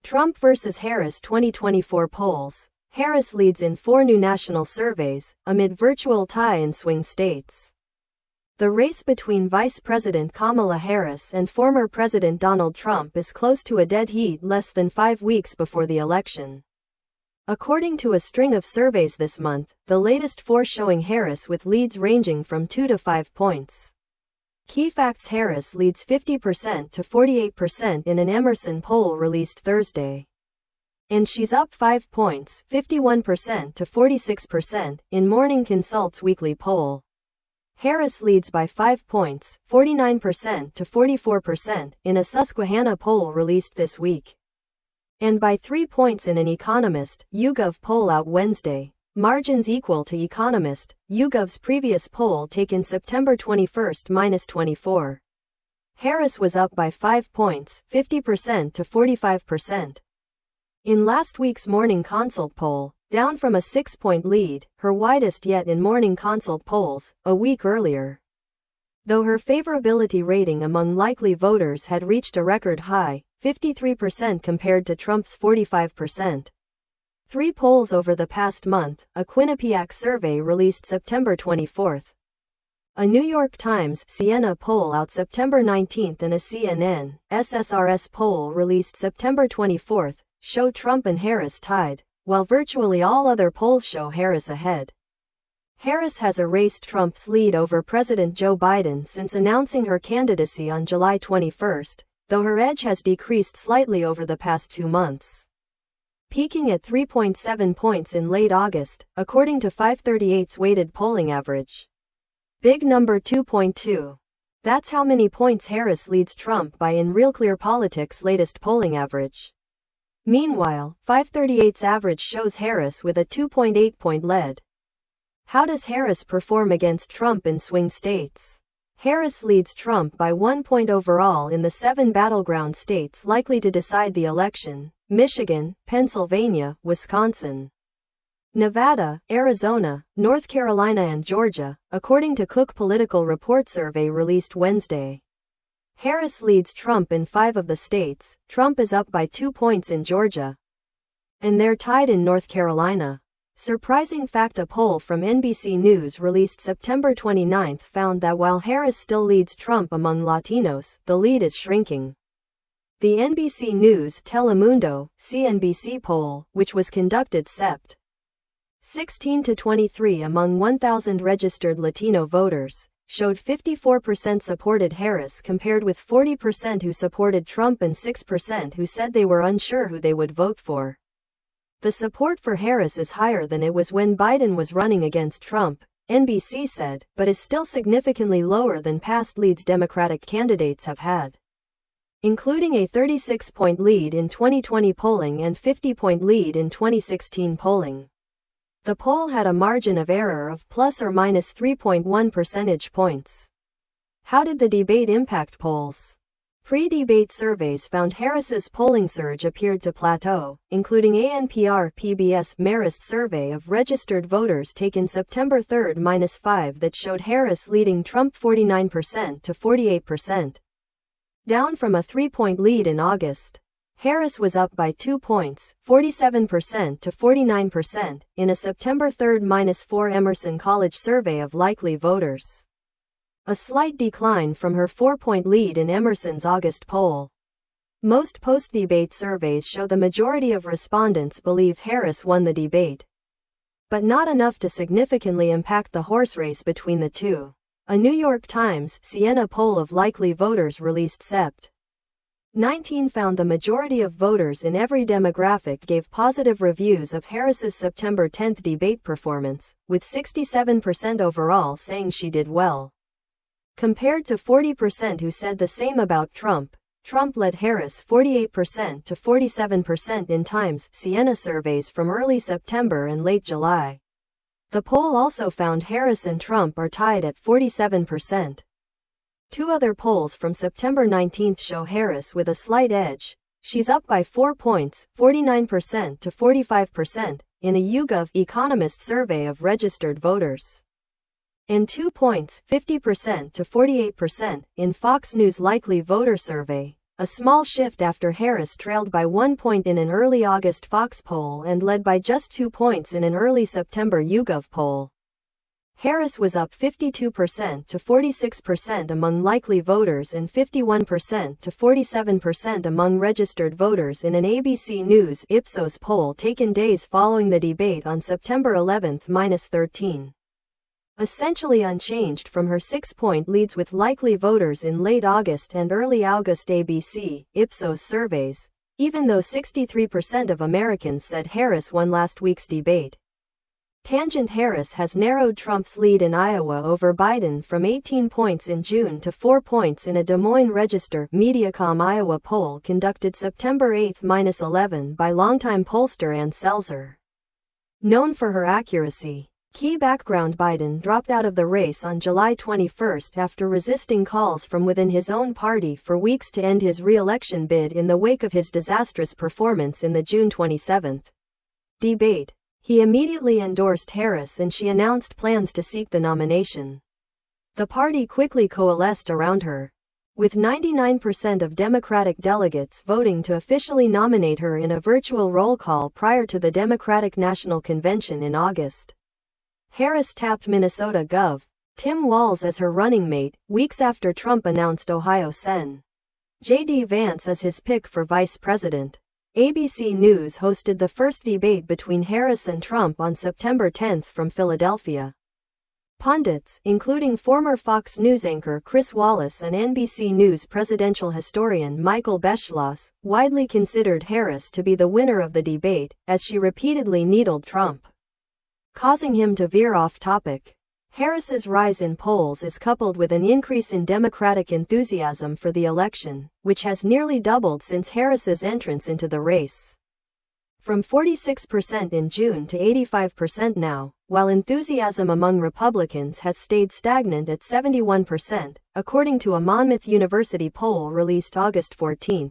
Trump versus Harris 2024 polls. Harris leads in 4 new national surveys, amid virtual tie in swing states. The race between Vice President Kamala Harris and former President Donald Trump is close to a dead heat less than 5 weeks before the election. According to a string of surveys this month, the latest 4 showing Harris with leads ranging from 2 to 5 points. Key facts: Harris leads 50% to 48% in an Emerson poll released Thursday. And she's up 5 points, 51% to 46%, in Morning Consult's weekly poll. Harris leads by 5 points, 49% to 44%, in a Susquehanna poll released this week. And by 3 points in an Economist, YouGov poll out Wednesday. Margins equal to Economist, YouGov's previous poll taken September 21-24. Harris was up by 5 points, 50% to 45%. In last week's Morning Consult poll, down from a 6-point lead, her widest yet in Morning Consult polls, a week earlier. Though her favorability rating among likely voters had reached a record high, 53% compared to Trump's 45%. 3 polls over the past month, a Quinnipiac survey released September 24. A New York Times Siena poll out September 19 and a CNN SSRS poll released September 24 show Trump and Harris tied, while virtually all other polls show Harris ahead. Harris has erased Trump's lead over President Joe Biden since announcing her candidacy on July 21, though her edge has decreased slightly over the past 2 months. Peaking at 3.7 points in late August, according to 538's weighted polling average. Big number 2.2. That's how many points Harris leads Trump by in Real Clear Politics' latest polling average. Meanwhile, 538's average shows Harris with a 2.8-point lead. How does Harris perform against Trump in swing states? Harris leads Trump by 1 point overall in the 7 battleground states likely to decide the election: Michigan, Pennsylvania, Wisconsin, Nevada, Arizona, North Carolina and Georgia, according to Cook Political Report survey released Wednesday. Harris leads Trump in 5 of the states. Trump is up by 2 points in Georgia. And they're tied in North Carolina. Surprising fact: a poll from NBC News released September 29 found that while Harris still leads Trump among Latinos, the lead is shrinking. The NBC News Telemundo CNBC poll, which was conducted Sept. 16 to 23 among 1,000 registered Latino voters, showed 54% supported Harris compared with 40% who supported Trump and 6% who said they were unsure who they would vote for. The support for Harris is higher than it was when Biden was running against Trump, NBC said, but is still significantly lower than past leads Democratic candidates have had, including a 36-point lead in 2020 polling and 50-point lead in 2016 polling. The poll had a margin of error of plus or minus 3.1 percentage points. How did the debate impact polls? Pre-debate surveys found Harris's polling surge appeared to plateau, including ANPR-PBS Marist survey of registered voters taken September 3-5 that showed Harris leading Trump 49% to 48%. Down from a 3-point lead in August. Harris was up by 2 points, 47% to 49%, in a September 3-4 Emerson College survey of likely voters. A slight decline from her 4-point lead in Emerson's August poll. Most post-debate surveys show the majority of respondents believe Harris won the debate, but not enough to significantly impact the horse race between the two. A New York Times Siena poll of likely voters released Sept. 19 found the majority of voters in every demographic gave positive reviews of Harris's September 10 debate performance, with 67% overall saying she did well, compared to 40% who said the same about Trump. Trump led Harris 48% to 47% in Times Siena surveys from early September and late July. The poll also found Harris and Trump are tied at 47%. 2 other polls from September 19 show Harris with a slight edge. She's up by 4 points, 49% to 45%, in a YouGov Economist survey of registered voters, and 2 points, 50% to 48%, in Fox News likely voter survey. a small shift after Harris trailed by 1 point in an early August Fox poll and led by just 2 points in an early September YouGov poll. Harris was up 52% to 46% among likely voters and 51% to 47% among registered voters in an ABC News Ipsos poll taken days following the debate on September 11, -13. Essentially unchanged from her 6-point leads with likely voters in late August and early August ABC Ipsos surveys, even though 63% of Americans said Harris won last week's debate. Tangent Harris has narrowed Trump's lead in Iowa over Biden from 18 points in June to 4 points in a Des Moines Register Mediacom Iowa poll conducted September 8, -11 by longtime pollster Ann Selzer. Known for her accuracy, key background Biden dropped out of the race on July 21 after resisting calls from within his own party for weeks to end his re-election bid in the wake of his disastrous performance in the June 27 debate. He immediately endorsed Harris and she announced plans to seek the nomination. The party quickly coalesced around her, with 99% of Democratic delegates voting to officially nominate her in a virtual roll call prior to the Democratic National Convention in August. Harris tapped Minnesota Gov. Tim Walz as her running mate, weeks after Trump announced Ohio Sen. J.D. Vance as his pick for vice president. ABC News hosted the first debate between Harris and Trump on September 10 from Philadelphia. Pundits, including former Fox News anchor Chris Wallace and NBC News presidential historian Michael Beschloss, widely considered Harris to be the winner of the debate, as she repeatedly needled Trump, causing him to veer off topic. Harris's rise in polls is coupled with an increase in Democratic enthusiasm for the election, which has nearly doubled since Harris's entrance into the race, from 46% in June to 85% now, while enthusiasm among Republicans has stayed stagnant at 71%, according to a Monmouth University poll released August 14.